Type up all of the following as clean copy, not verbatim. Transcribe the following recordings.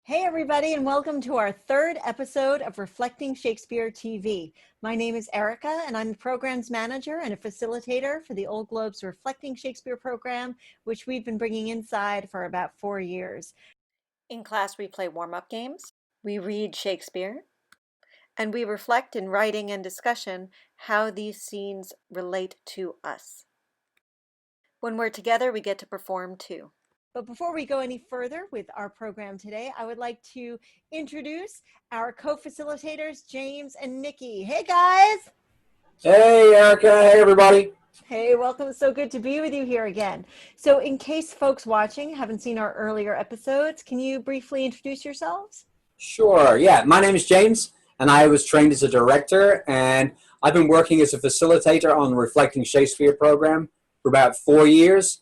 Hey everybody, and welcome to our third episode of Reflecting Shakespeare TV. My name is Erika, and I'm the programs manager and a facilitator for the Old Globe's Reflecting Shakespeare program, which we've been bringing inside for about 4 years. In class, we play warm-up games, we read Shakespeare, and we reflect in writing and discussion how these scenes relate to us. When we're together, we get to perform too. But before we go any further with our program today, I would like to introduce our co-facilitators, James and Niki. Hey, guys. Hey, Erika. Hey, everybody. Hey, welcome. It's so good to be with you here again. So in case folks watching haven't seen our earlier episodes, can you briefly introduce yourselves? Sure. Yeah, my name is James, and I was trained as a director, and I've been working as a facilitator on the Reflecting Shakespeare program for about 4 years.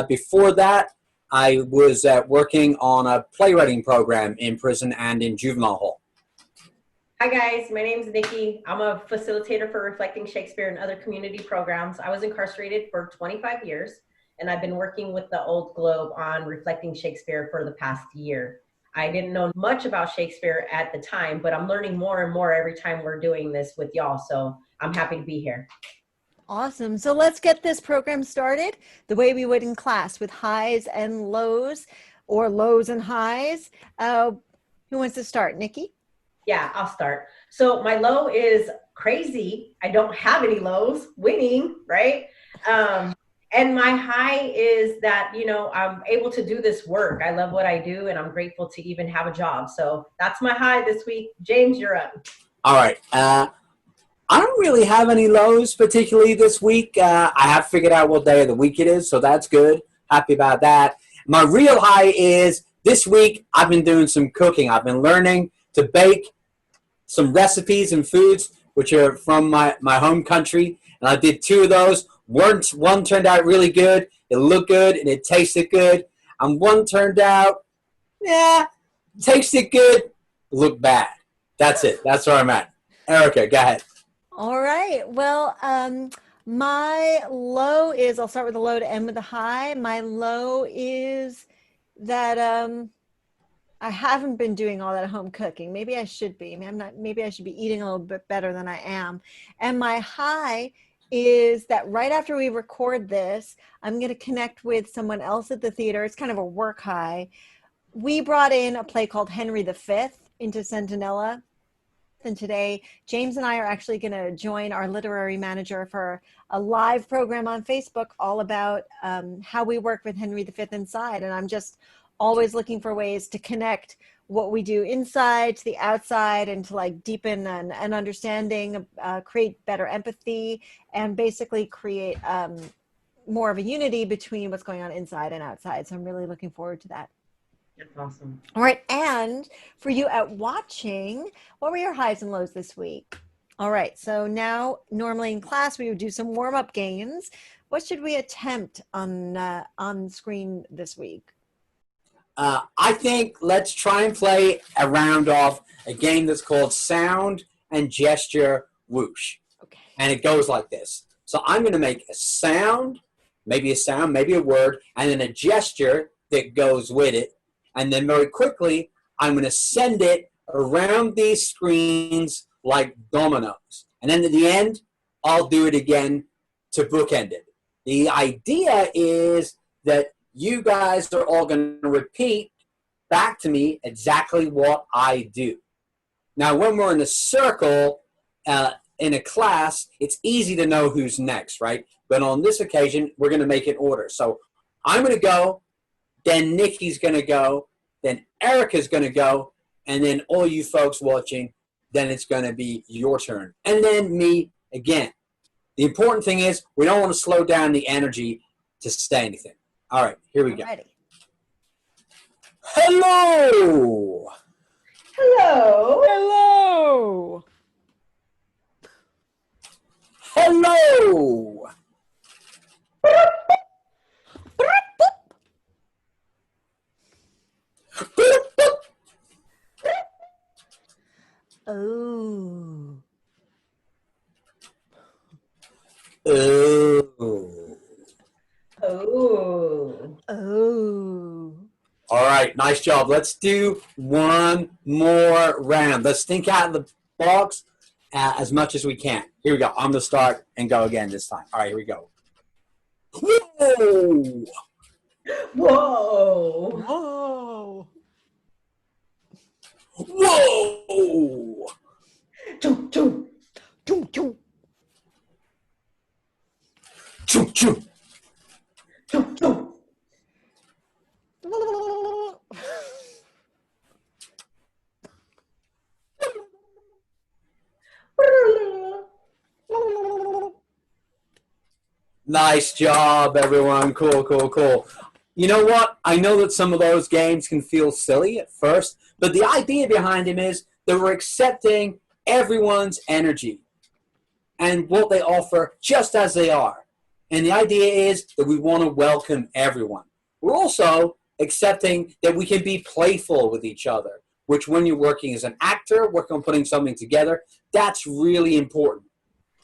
Before that, I was working on a playwriting program in prison and in juvenile hall. Hi guys, my name is Niki. I'm a facilitator for Reflecting Shakespeare and other community programs. I was incarcerated for 25 years, and I've been working with the Old Globe on Reflecting Shakespeare for the past year. I didn't know much about Shakespeare at the time, but I'm learning more and more every time we're doing this with y'all, so I'm happy to be here. Awesome. So let's get this program started the way we would in class, with highs and lows, or lows and highs. Who wants to start? Niki? Yeah, I'll start. So my low is crazy. I don't have any lows, winning, right? And my high is that, I'm able to do this work. I love what I do, and I'm grateful to even have a job. So that's my high this week. James, you're up. All right. I don't really have any lows, particularly this week. I have figured out what day of the week it is, so that's good. Happy about that. My real high is this week I've been doing some cooking. I've been learning to bake some recipes and foods which are from my home country, and I did 2 of those. One turned out really good. It looked good, and it tasted good. And one turned out, tasted good, looked bad. That's it. That's where I'm at. Erika, go ahead. All right. Well, my low is, I'll start with the low to end with the high. My low is that I haven't been doing all that home cooking. Maybe I should be. Maybe I should be eating a little bit better than I am. And my high is that right after we record this, I'm going to connect with someone else at the theater. It's kind of a work high. We brought in a play called Henry V into Centinela. And today, James and I are actually going to join our literary manager for a live program on Facebook all about how we work with Henry V inside. And I'm just always looking for ways to connect what we do inside to the outside, and to like deepen an understanding, create better empathy, and basically create more of a unity between what's going on inside and outside. So I'm really looking forward to that. That's awesome. All right. And for you out watching, what were your highs and lows this week? All right. So now, normally in class, we would do some warm-up games. What should we attempt on screen this week? I think let's try and play a round of a game that's called Sound and Gesture Whoosh. Okay. And it goes like this. So I'm going to make a sound, maybe a word, and then a gesture that goes with it. And then very quickly, I'm going to send it around these screens like dominoes. And then at the end, I'll do it again to bookend it. The idea is that you guys are all going to repeat back to me exactly what I do. Now, when we're in a circle in a class, it's easy to know who's next, right? But on this occasion, we're going to make it order. So I'm going to go. Then Niki's going to go, then Erika's going to go, and then all you folks watching, then it's going to be your turn. And then me again. The important thing is we don't want to slow down the energy to say anything. All right, here we go. Ready. Hello! Hello! Hello! Hello! Oh. Oh. Oh. Oh. All right, nice job. Let's do one more round. Let's think out of the box as much as we can. Here we go. I'm going to start and go again this time. All right, here we go. Whoa! Whoa! Whoa! Whoa! Choo, choo. Choo, choo. Choo, choo. Choo, choo. Nice job, everyone. Cool, cool, cool. You know what? I know that some of those games can feel silly at first, but the idea behind them is that we're accepting everyone's energy and what they offer just as they are. And the idea is that we want to welcome everyone. We're also accepting that we can be playful with each other, which when you're working as an actor, working on putting something together, that's really important.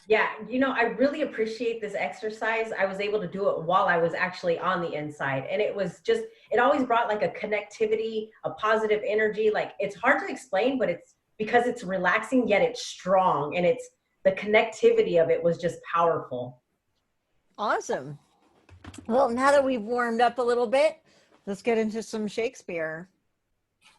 Yeah, I really appreciate this exercise. I was able to do it while I was actually on the inside. And it was just, it always brought like a connectivity, a positive energy. Like, it's hard to explain, but it's because it's relaxing, yet it's strong. And it's the connectivity of it was just powerful. Awesome. Well, now that we've warmed up a little bit, let's get into some Shakespeare.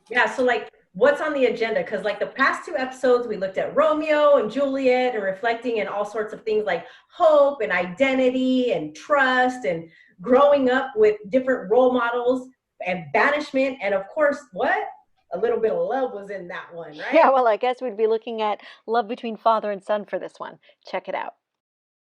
Yeah, so like, what's on the agenda? Because like the past 2 episodes, we looked at Romeo and Juliet and reflecting and all sorts of things like hope and identity and trust and growing up with different role models and banishment. And of course, what? A little bit of love was in that one, right? Yeah, well, I guess we'd be looking at love between father and son for this one. Check it out.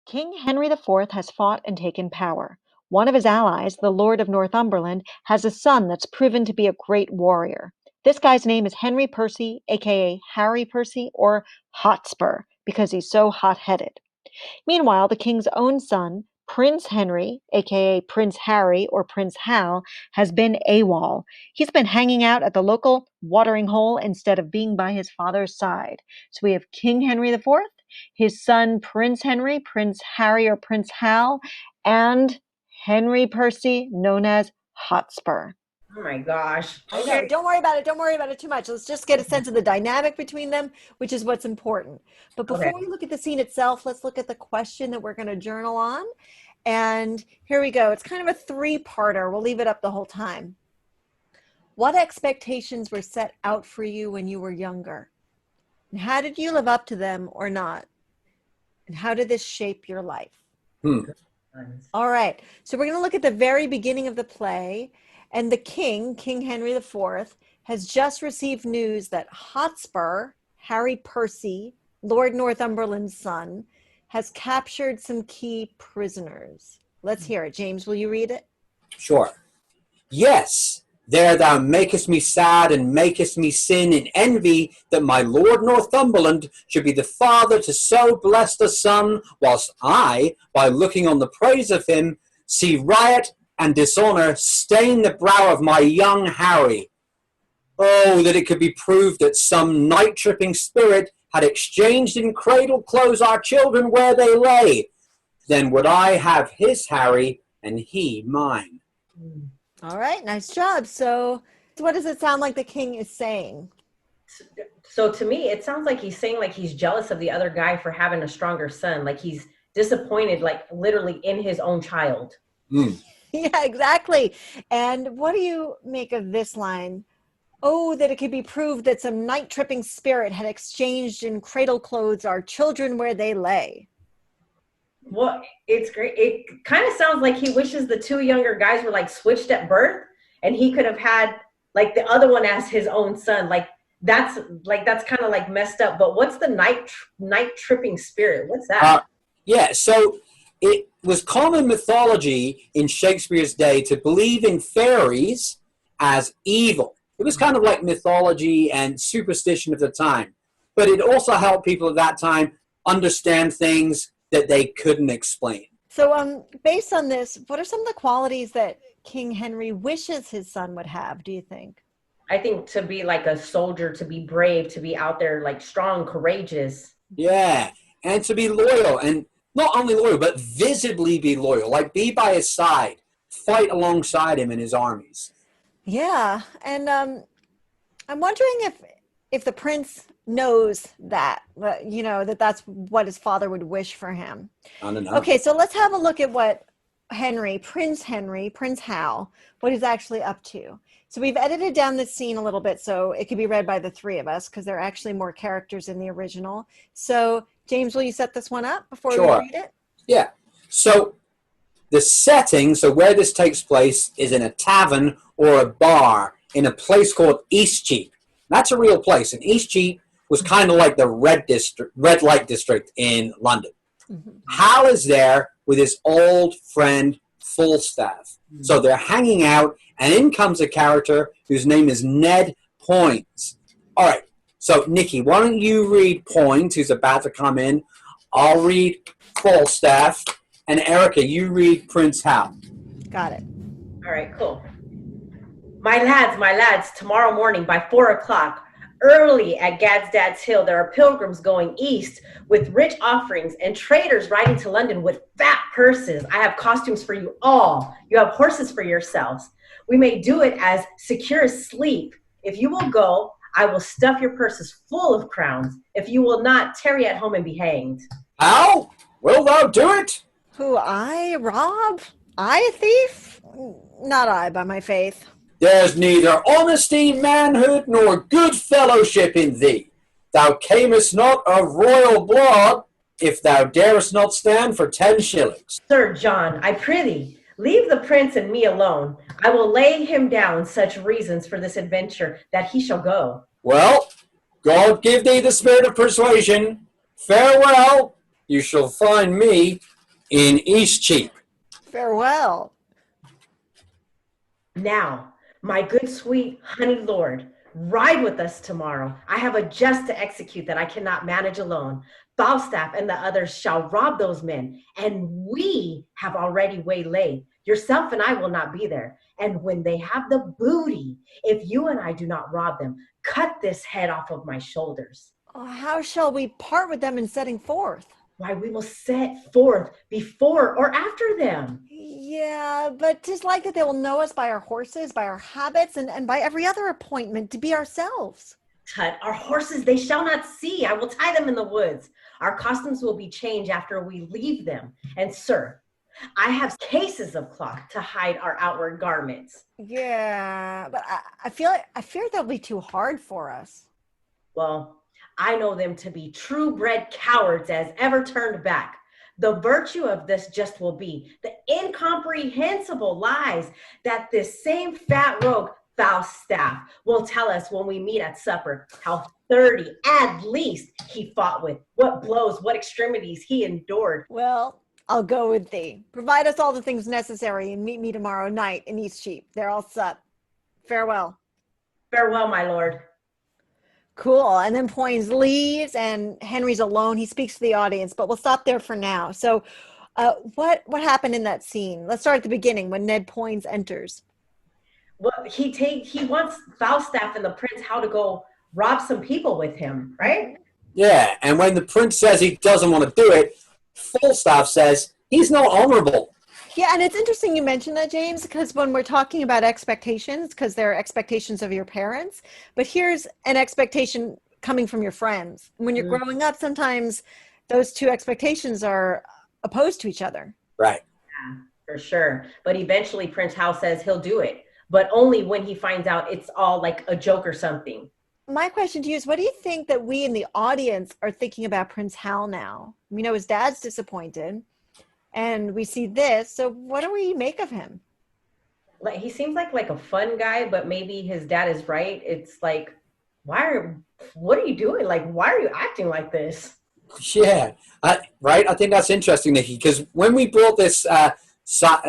King Henry IV has fought and taken power. One of his allies, the Lord of Northumberland, has a son that's proven to be a great warrior. This guy's name is Henry Percy, aka Harry Percy, or Hotspur, because he's so hot-headed. Meanwhile, the king's own son, Prince Henry, aka Prince Harry or Prince Hal, has been AWOL. He's been hanging out at the local watering hole instead of being by his father's side. So we have King Henry IV, his son Prince Henry, Prince Harry or Prince Hal, and Henry Percy, known as Hotspur. Oh my gosh. I know. Don't worry about it. Don't worry about it too much. Let's just get a sense of the dynamic between them, which is what's important. But before we look at the scene itself, let's look at the question that we're going to journal on. And here we go. It's kind of a 3-parter. We'll leave it up the whole time. What expectations were set out for you when you were younger? And how did you live up to them or not? And how did this shape your life? All right. So we're going to look at the very beginning of the play. And the king, King Henry IV, has just received news that Hotspur, Harry Percy, Lord Northumberland's son, has captured some key prisoners. Let's hear it. James, will you read it? Sure. Yes, there thou makest me sad and makest me sin in envy that my Lord Northumberland should be the father to so blessed a son, whilst I, by looking on the praise of him, see riot and dishonor stain the brow of my young Harry. Oh, that it could be proved that some night-tripping spirit had exchanged in cradle clothes our children where they lay. Then would I have his Harry and he mine. All right, nice job. So what does it sound like the king is saying? So to me, it sounds like he's saying like he's jealous of the other guy for having a stronger son. Like he's disappointed, like literally in his own child. Yeah, exactly. And what do you make of this line? Oh, that it could be proved that some night-tripping spirit had exchanged in cradle clothes our children where they lay. Well, it's great. It kind of sounds like he wishes the 2 younger guys were like switched at birth and he could have had like the other one as his own son. That's kind of like messed up. But what's the night-tripping spirit? What's that? Yeah, so it was common mythology in Shakespeare's day to believe in fairies as evil. It was kind of like mythology and superstition of the time. But it also helped people at that time understand things that they couldn't explain. So based on this, what are some of the qualities that King Henry wishes his son would have, do you think? I think to be like a soldier, to be brave, to be out there like strong, courageous. Yeah, and to be loyal, and not only loyal, but visibly be loyal, like be by his side, fight alongside him in his armies. Yeah, and I'm wondering if the prince knows that, that that's what his father would wish for him. I don't know. Okay, so let's have a look at what Prince Hal, what he's actually up to. So we've edited down this scene a little bit so it could be read by the three of us because there are actually more characters in the original. So James, will you set this one up before we Sure. read it? Yeah. So the setting, so where this takes place, is in a tavern or a bar in a place called Eastcheap. That's a real place. And Eastcheap was kind of like the red light district in London. Mm-hmm. Hal is there with his old friend Falstaff. So they're hanging out, and in comes a character whose name is Ned Poins. All right. So Nikki, why don't you read Poins, who's about to come in? I'll read Falstaff, and Erika, you read Prince Hal. Got it. All right, cool. My lads, tomorrow morning by 4 o'clock, early at Gadsdad's Hill, there are pilgrims going east with rich offerings and traders riding to London with fat purses. I have costumes for you all. You have horses for yourselves. We may do it as secure as sleep. If you will go, I will stuff your purses full of crowns. If you will not, tarry at home and be hanged. Hal, will thou do it? Who, I, Rob? I, a thief? Not I, by my faith. There's neither honesty, manhood, nor good fellowship in thee. Thou camest not of royal blood, if thou darest not stand for 10 shillings. Sir John, I prithee, leave the prince and me alone. I will lay him down such reasons for this adventure that he shall go. Well, God give thee the spirit of persuasion. Farewell. You shall find me in Eastcheap. Farewell. Now, my good sweet honey lord, ride with us tomorrow. I have a jest to execute that I cannot manage alone. Falstaff and the others shall rob those men, and we have already waylaid. Yourself and I will not be there. And when they have the booty, if you and I do not rob them, cut this head off of my shoulders. Oh, how shall we part with them in setting forth? Why, we will set forth before or after them. Yeah, but 'tis like that they will know us by our horses, by our habits, and by every other appointment to be ourselves. Tut, our horses they shall not see. I will tie them in the woods. Our costumes will be changed after we leave them. And sir, I have cases of cloth to hide our outward garments. Yeah, but I fear they'll be too hard for us. Well, I know them to be true-bred cowards as ever turned back. The virtue of this just will be the incomprehensible lies that this same fat rogue Falstaff will tell us when we meet at supper, how 30 at least he fought with, what blows, what extremities he endured. Well, I'll go with thee. Provide us all the things necessary and meet me tomorrow night in Eastcheap. There I'll sup. Farewell. Farewell, my lord. Cool. And then Poins leaves and Henry's alone. He speaks to the audience, but we'll stop there for now. So what happened in that scene? Let's start at the beginning when Ned Poins enters. Well, he wants Falstaff and the prince how to go rob some people with him, right? Yeah, and when the prince says he doesn't want to do it, Falstaff says he's not honorable. Yeah, and it's interesting you mentioned that, James, because when we're talking about expectations, because there are expectations of your parents, but here's an expectation coming from your friends. When you're growing up, sometimes those two expectations are opposed to each other. Right. Yeah, for sure. But eventually Prince Hal says he'll do it, but only when he finds out it's all like a joke or something. My question to you is, what do you think that we in the audience are thinking about Prince Hal now? We know his dad's disappointed. And we see this, so what do we make of him? Like he seems like a fun guy, but maybe his dad is right. It's like, what are you doing? Like, why are you acting like this? Yeah, right. I think that's interesting, Nikki, because when we brought this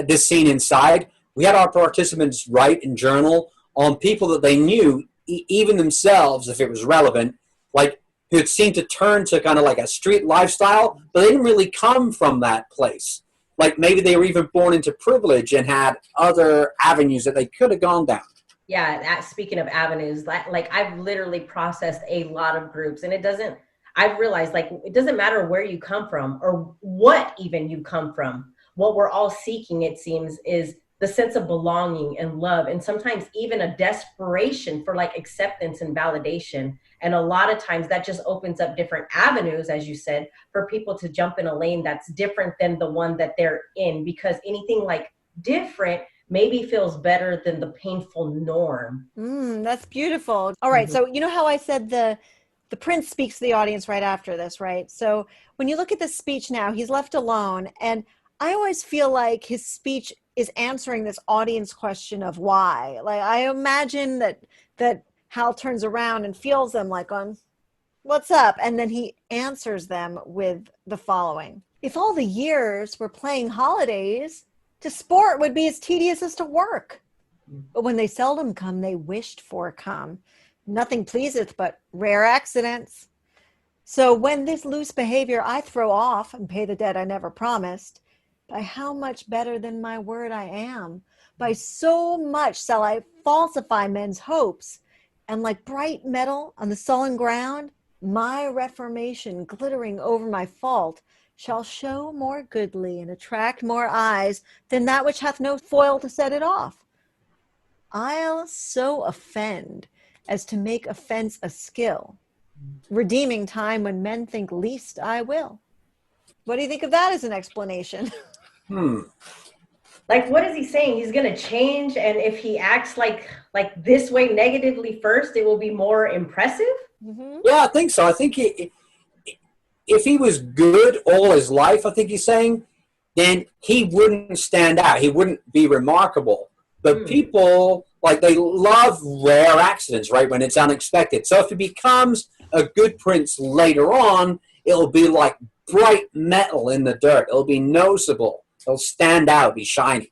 this scene inside, we had our participants write and journal on people that they knew, even themselves, if it was relevant, like who had seemed to turn to kind of like a street lifestyle, but they didn't really come from that place. Like maybe they were even born into privilege and had other avenues that they could have gone down. Yeah, speaking of avenues, like I've literally processed a lot of groups, and I've realized like it doesn't matter where you come from or what even you come from. What we're all seeking, it seems, is the sense of belonging and love, and sometimes even a desperation for like acceptance and validation. And a lot of times that just opens up different avenues, as you said, for people to jump in a lane that's different than the one that they're in, because anything like different maybe feels better than the painful norm. That's beautiful. All right. So you know how I said the prince speaks to the audience right after this, right? So when you look at this speech now, he's left alone. And I always feel like his speech is answering this audience question of why. Like I imagine that Hal turns around and feels them like on, what's up? And then he answers them with the following. If all the years were playing holidays, to sport would be as tedious as to work. But when they seldom come, they wished for come. Nothing pleaseth but rare accidents. So when this loose behavior I throw off and pay the debt I never promised, by how much better than my word I am, by so much shall I falsify men's hopes, and like bright metal on the sullen ground, my reformation glittering over my fault shall show more goodly and attract more eyes than that which hath no foil to set it off. I'll so offend as to make offense a skill, redeeming time when men think least I will. What do you think of that as an explanation? Like, what is he saying? He's going to change, and if he acts like this way negatively first, it will be more impressive? Yeah, I think so. I think if he was good all his life, I think he's saying, then he wouldn't stand out. He wouldn't be remarkable. But people, like, they love rare accidents, right, when it's unexpected. So if he becomes a good prince later on, it'll be like bright metal in the dirt. It'll be noticeable. It'll stand out, be shiny.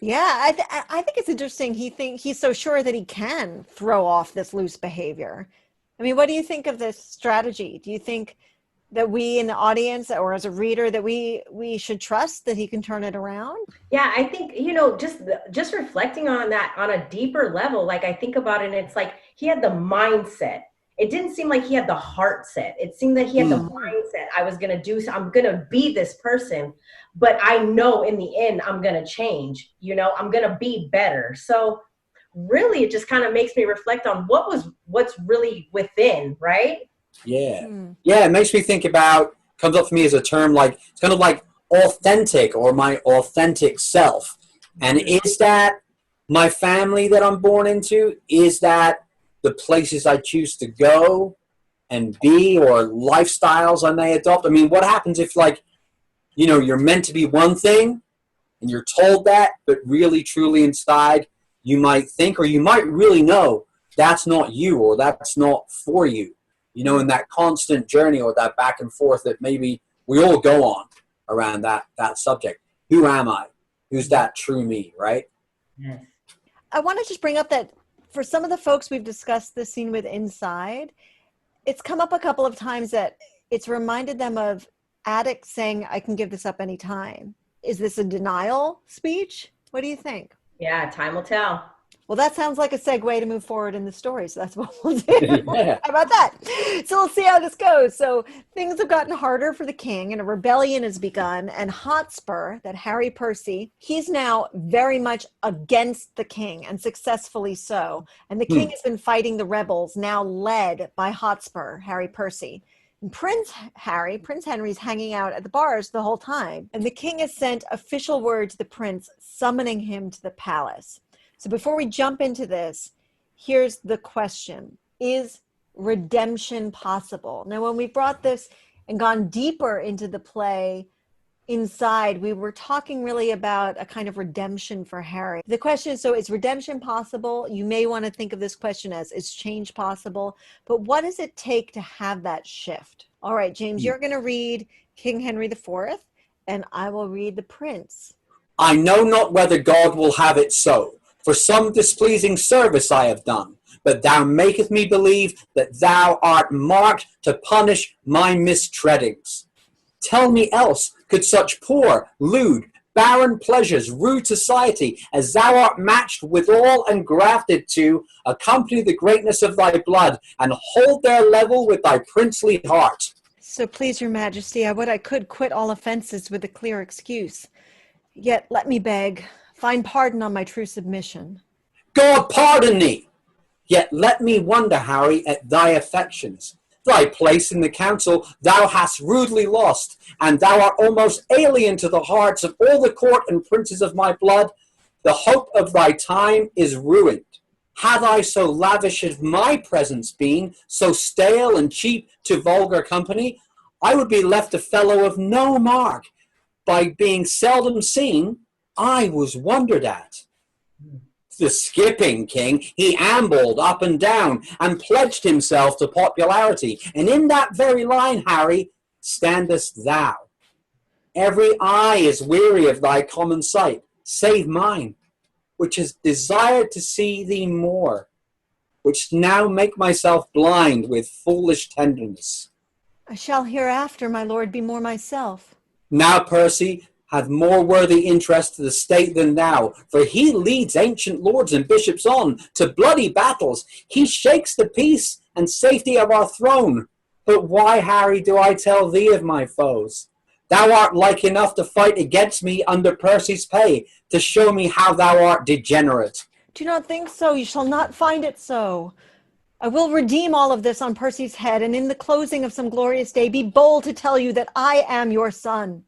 Yeah, I think it's interesting. He's so sure that he can throw off this loose behavior. I mean, what do you think of this strategy? Do you think that we in the audience or as a reader that we should trust that he can turn it around? Yeah, I think, just reflecting on that on a deeper level, like I think about it and it's like he had the mindset. It didn't seem like he had the heart set. It seemed that he had the mindset. I was going to do so. I'm going to be this person, but I know in the end I'm going to change, I'm going to be better. So really it just kind of makes me reflect on what's really within, right? Yeah. Yeah, it makes me think about, comes up for me as a term, like, it's kind of like authentic or my authentic self. And is that my family that I'm born into? Is that the places I choose to go and be, or lifestyles I may adopt? I mean, what happens if, like, you're meant to be one thing and you're told that, but really, truly inside, you might think, or you might really know that's not you, or that's not for you. In that constant journey or that back and forth that maybe we all go on around that subject. Who am I? Who's that true me, right? Yes. I want to just bring up that for some of the folks we've discussed this scene with inside, it's come up a couple of times that it's reminded them of addicts saying, I can give this up anytime. Is this a denial speech? What do you think? Yeah, time will tell. Well, that sounds like a segue to move forward in the story. So that's what we'll do. Yeah. How about that? So we'll see how this goes. So things have gotten harder for the king and a rebellion has begun. And Hotspur, that Harry Percy, he's now very much against the king and successfully so. And the king has been fighting the rebels, now led by Hotspur, Harry Percy. And Prince Henry's hanging out at the bars the whole time. And the king has sent official word to the prince, summoning him to the palace. So before we jump into this, here's the question. Is redemption possible? Now, when we brought this and gone deeper into the play inside, we were talking really about a kind of redemption for Harry. The question is, so is redemption possible? You may want to think of this question as, is change possible? But what does it take to have that shift? All right, James, you're going to read King Henry IV, and I will read the Prince. I know not whether God will have it so. For some displeasing service I have done, but thou maketh me believe that thou art marked to punish my mistreadings. Tell me else, could such poor, lewd, barren pleasures, rude society, as thou art matched withal and grafted to, accompany the greatness of thy blood, and hold their level with thy princely heart? So please, your majesty, I would I could quit all offences with a clear excuse. Yet let me beg, Find pardon on my true submission. God pardon thee! Yet let me wonder, Harry, at thy affections. Thy place in the council thou hast rudely lost, and thou art almost alien to the hearts of all the court and princes of my blood. The hope of thy time is ruined. Had I so lavish as my presence been, so stale and cheap to vulgar company, I would be left a fellow of no mark. By being seldom seen, I was wondered at. The skipping king, he ambled up and down and pledged himself to popularity. And in that very line, Harry, standest thou. Every eye is weary of thy common sight, save mine, which has desired to see thee more, which now make myself blind with foolish tenderness. I shall hereafter, my lord, be more myself. Now Percy hath more worthy interest to the state than thou, for he leads ancient lords and bishops on to bloody battles. He shakes the peace and safety of our throne. But why, Harry, do I tell thee of my foes? Thou art like enough to fight against me under Percy's pay, to show me how thou art degenerate. Do not think so. You shall not find it so. I will redeem all of this on Percy's head, and in the closing of some glorious day, be bold to tell you that I am your son.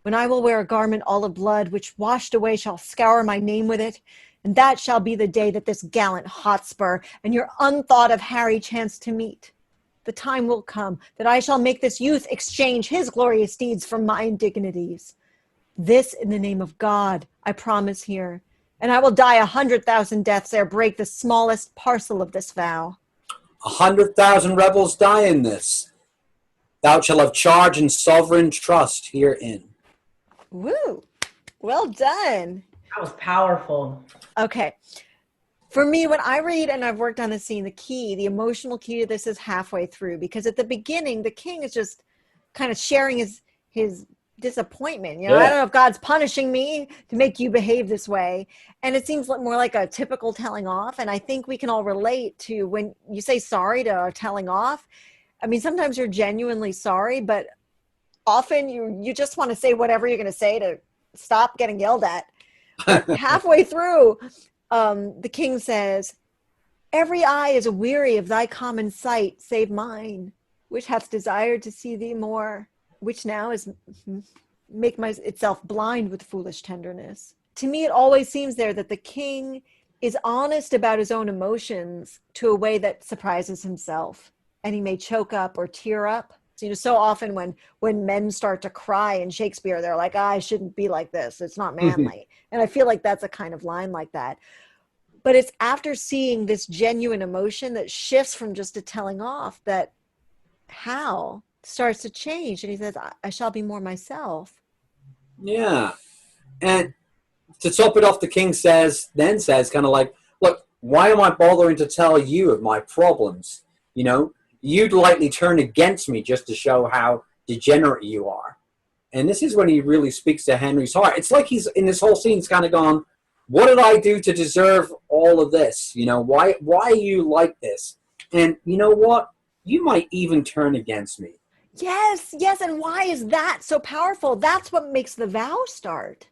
When I will wear a garment all of blood, which washed away shall scour my name with it, and that shall be the day that this gallant Hotspur and your unthought of Harry chance to meet. The time will come that I shall make this youth exchange his glorious deeds for my indignities. This in the name of God, I promise here, and I will die 100,000 deaths ere break the smallest parcel of this vow. 100,000 rebels die in this. Thou shalt have charge and sovereign trust herein. Woo! Well done. That was powerful. Okay. For me, when I read and I've worked on the scene, the emotional key to this is halfway through, because at the beginning, the king is just kind of sharing his disappointment. I don't know if God's punishing me to make you behave this way. And it seems more like a typical telling off. And I think we can all relate to when you say sorry to a telling off. I mean, sometimes you're genuinely sorry, but often you just want to say whatever you're going to say to stop getting yelled at. But halfway through, the king says, every eye is weary of thy common sight, save mine, which hath desired to see thee more, which now is itself blind with foolish tenderness. To me, it always seems there that the king is honest about his own emotions to a way that surprises himself. And he may choke up or tear up. So often when men start to cry in Shakespeare, they're like, I shouldn't be like this. It's not manly. And I feel like that's a kind of line like that. But it's after seeing this genuine emotion that shifts from just a telling off that Hal starts to change. And he says, I shall be more myself. Yeah. And to top it off, the king says kind of like, look, why am I bothering to tell you of my problems? You'd likely turn against me just to show how degenerate you are. And this is when he really speaks to Henry's heart. It's like he's in this whole scene, he's kind of gone, what did I do to deserve all of this? Why are you like this? And you know what? You might even turn against me. Yes. And why is that so powerful? That's what makes the vow start.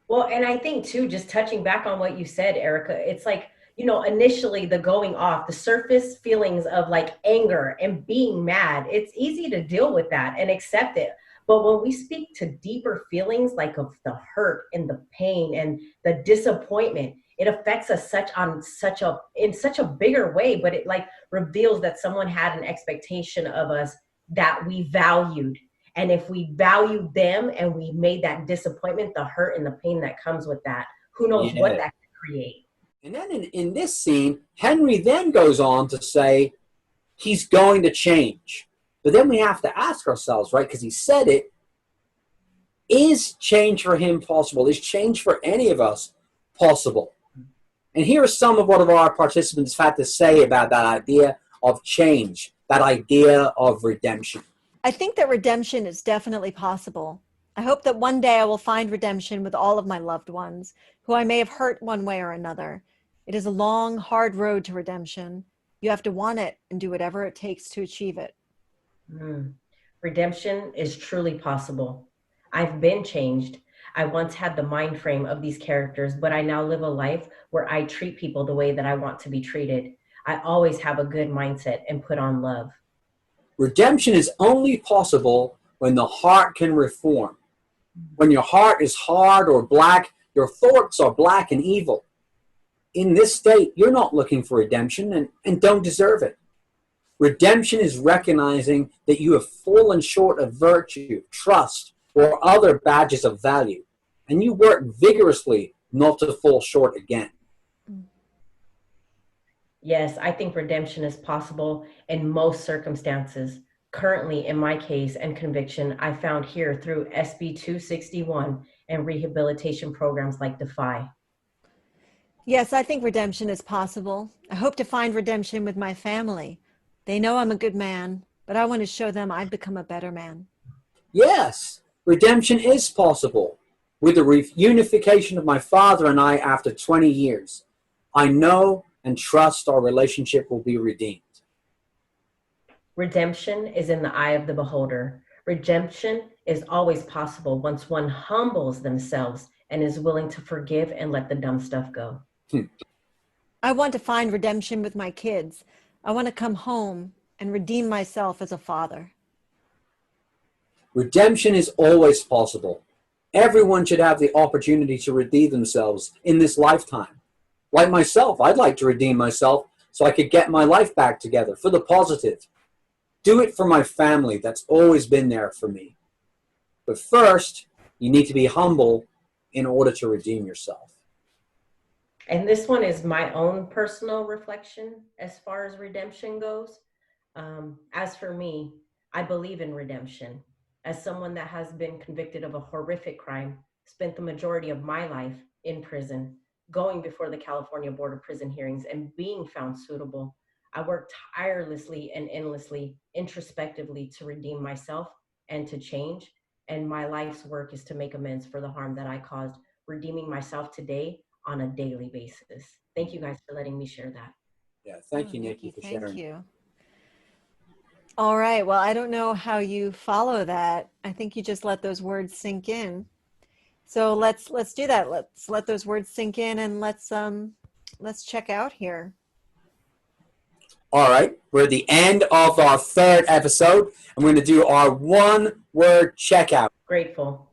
Well, and I think too, just touching back on what you said, Erika, it's like, initially the going off, the surface feelings of like anger and being mad, it's easy to deal with that and accept it. But when we speak to deeper feelings like of the hurt and the pain and the disappointment, it affects us in such a bigger way, but it like reveals that someone had an expectation of us that we valued. And if we valued them and we made that disappointment, the hurt and the pain that comes with that, who knows what that could create. And then in this scene, Henry then goes on to say he's going to change. But then we have to ask ourselves, right, because he said it, is change for him possible? Is change for any of us possible? And here are some of what our participants had to say about that idea of change, that idea of redemption. I think that redemption is definitely possible. I hope that one day I will find redemption with all of my loved ones, who I may have hurt one way or another. It is a long, hard road to redemption. You have to want it and do whatever it takes to achieve it. Redemption is truly possible. I've been changed. I once had the mind frame of these characters, but I now live a life where I treat people the way that I want to be treated. I always have a good mindset and put on love. Redemption is only possible when the heart can reform. When your heart is hard or black, your thoughts are black and evil. In this state, you're not looking for redemption and don't deserve it. Redemption is recognizing that you have fallen short of virtue, trust, or other badges of value, and you work vigorously not to fall short again. Yes, I think redemption is possible in most circumstances. Currently, in my case and conviction, I found here through SB 261 and rehabilitation programs like Defy. Yes, I think redemption is possible. I hope to find redemption with my family. They know I'm a good man, but I want to show them I've become a better man. Yes, redemption is possible. With the reunification of my father and I after 20 years, I know and trust our relationship will be redeemed. Redemption is in the eye of the beholder. Redemption is always possible once one humbles themselves and is willing to forgive and let the dumb stuff go. I want to find redemption with my kids. I want to come home and redeem myself as a father. Redemption is always possible. Everyone should have the opportunity to redeem themselves in this lifetime. Like myself, I'd like to redeem myself so I could get my life back together for the positive. Do it for my family that's always been there for me. But first, you need to be humble in order to redeem yourself. And this one is my own personal reflection as far as redemption goes. As for me, I believe in redemption. As someone that has been convicted of a horrific crime, spent the majority of my life in prison, going before the California Board of Prison Hearings and being found suitable, I worked tirelessly and endlessly, introspectively to redeem myself and to change. And my life's work is to make amends for the harm that I caused, redeeming myself today on a daily basis. Thank you guys for letting me share that. Yeah, thank you, Nikki, Nikki, for thank sharing. you. All right. Well, I don't know how you follow that. I think you just let those words sink in. So let's do that. Let's let those words sink in and let's check out here. All right, we're at the end of our third episode. I'm going to do our one-word checkout. Grateful.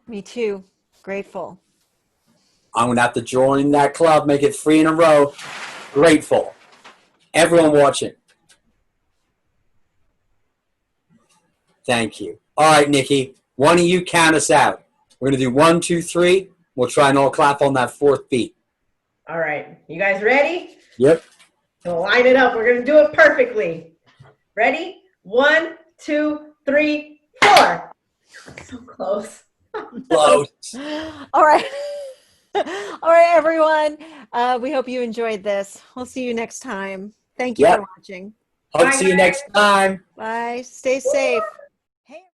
Me too. Grateful. I'm going to have to join that club, make it 3 in a row. Grateful. Everyone watching. Thank you. All right, Nikki, one of you count us out. We're going to do 1, 2, 3. We'll try and all clap on that 4th beat. All right, you guys ready? Yep. So line it up. We're going to do it perfectly. Ready? 1, 2, 3, 4. So close. Close. All right. All right, everyone. We hope you enjoyed this. We'll see you next time. Thank you for watching. Hope to see you next time. Bye. Stay safe. Hey.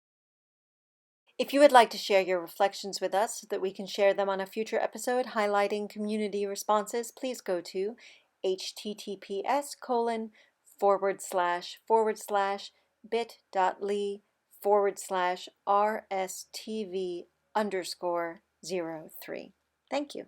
If you would like to share your reflections with us so that we can share them on a future episode highlighting community responses, please go to https://bit.ly/rstv_03. Thank you.